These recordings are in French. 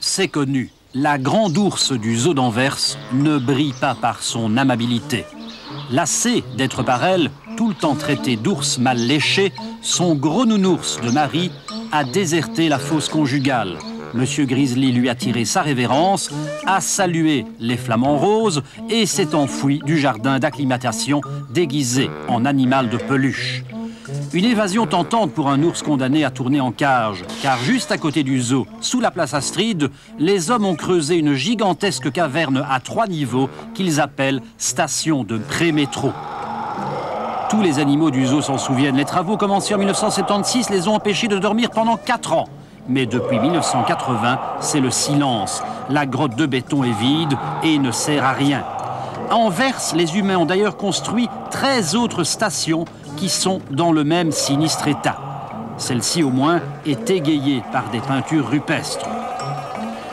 C'est connu, la grande ours du zoo d'Anvers ne brille pas par son amabilité. Lassée d'être par elle tout le temps traitée d'ours mal léché, son gros nounours de mari a déserté la fosse conjugale. Monsieur Grizzly lui a tiré sa révérence, a salué les flamants roses et s'est enfui du jardin d'acclimatation déguisé en animal de peluche. Une évasion tentante pour un ours condamné à tourner en cage, car juste à côté du zoo, sous la place Astrid, les hommes ont creusé une gigantesque caverne à 3 niveaux qu'ils appellent station de pré-métro. Tous les animaux du zoo s'en souviennent. Les travaux commencés en 1976 les ont empêchés de dormir pendant 4 ans. Mais depuis 1980, c'est le silence. La grotte de béton est vide et ne sert à rien. À Anvers, les humains ont d'ailleurs construit 13 autres stations qui sont dans le même sinistre état. Celle-ci, au moins, est égayée par des peintures rupestres.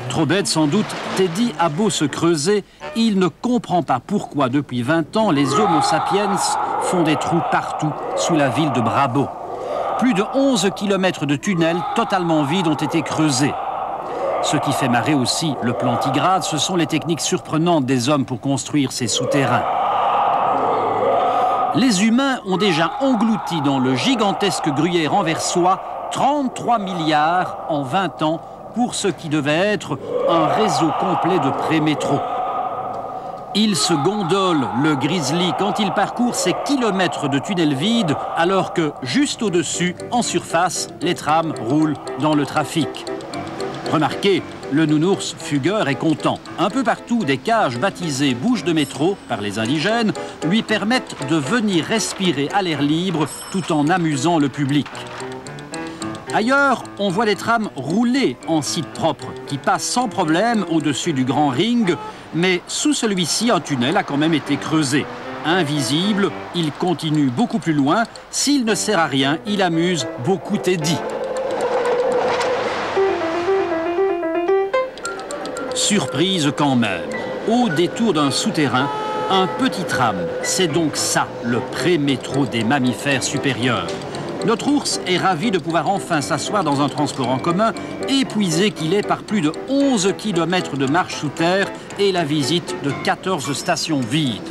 Trop bête sans doute, Teddy a beau se creuser, il ne comprend pas pourquoi depuis 20 ans les Homo sapiens font des trous partout sous la ville de Brabo. Plus de 11 km de tunnels totalement vides ont été creusés. Ce qui fait marrer aussi le plantigrade, ce sont les techniques surprenantes des hommes pour construire ces souterrains. Les humains ont déjà englouti dans le gigantesque gruyère anversois 33 milliards en 20 ans pour ce qui devait être un réseau complet de pré-métro. Il se gondole, le Grizzly, quand il parcourt ces kilomètres de tunnels vides, alors que, juste au-dessus, en surface, les trams roulent dans le trafic. Remarquez, le nounours fugueur est content. Un peu partout, des cages baptisées bouches de métro par les indigènes lui permettent de venir respirer à l'air libre tout en amusant le public. Ailleurs, on voit des trams rouler en site propre, qui passent sans problème au-dessus du grand ring, mais sous celui-ci, un tunnel a quand même été creusé. Invisible, il continue beaucoup plus loin. S'il ne sert à rien, il amuse beaucoup Teddy. Surprise quand même. Au détour d'un souterrain, un petit tram. C'est donc ça, le pré-métro des mammifères supérieurs. Notre ours est ravi de pouvoir enfin s'asseoir dans un transport en commun, épuisé qu'il est par plus de 11 km de marche sous terre et la visite de 14 stations vides.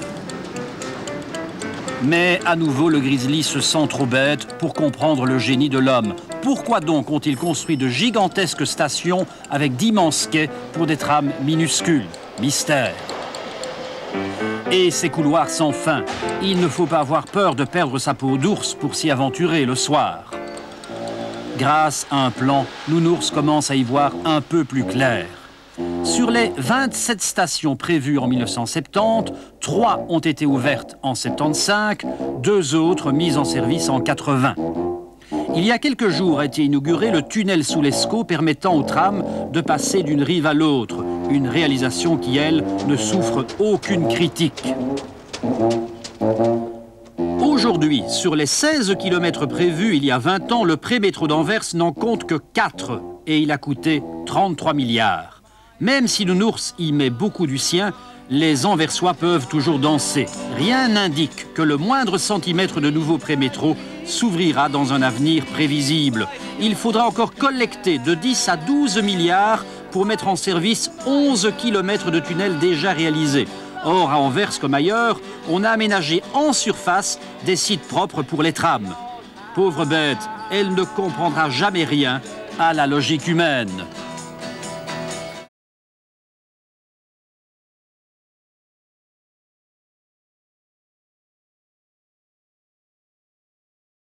Mais à nouveau, le Grizzly se sent trop bête pour comprendre le génie de l'homme. Pourquoi donc ont-ils construit de gigantesques stations avec d'immenses quais pour des trams minuscules? Mystère. Et ces couloirs sans fin, il ne faut pas avoir peur de perdre sa peau d'ours pour s'y aventurer le soir. Grâce à un plan, Nounours commence à y voir un peu plus clair. Sur les 27 stations prévues en 1970, 3 ont été ouvertes en 75, 2 autres mises en service en 80. Il y a quelques jours a été inauguré le tunnel sous l'Escaut permettant aux trams de passer d'une rive à l'autre. Une réalisation qui, elle, ne souffre aucune critique. Aujourd'hui, sur les 16 km prévus il y a 20 ans, le pré-métro d'Anvers n'en compte que 4 et il a coûté 33 milliards. Même si Nounours y met beaucoup du sien, les Anversois peuvent toujours danser. Rien n'indique que le moindre centimètre de nouveau pré-métro s'ouvrira dans un avenir prévisible. Il faudra encore collecter de 10 à 12 milliards pour mettre en service 11 km de tunnels déjà réalisés. Or, à Anvers comme ailleurs, on a aménagé en surface des sites propres pour les trams. Pauvre bête, elle ne comprendra jamais rien à la logique humaine.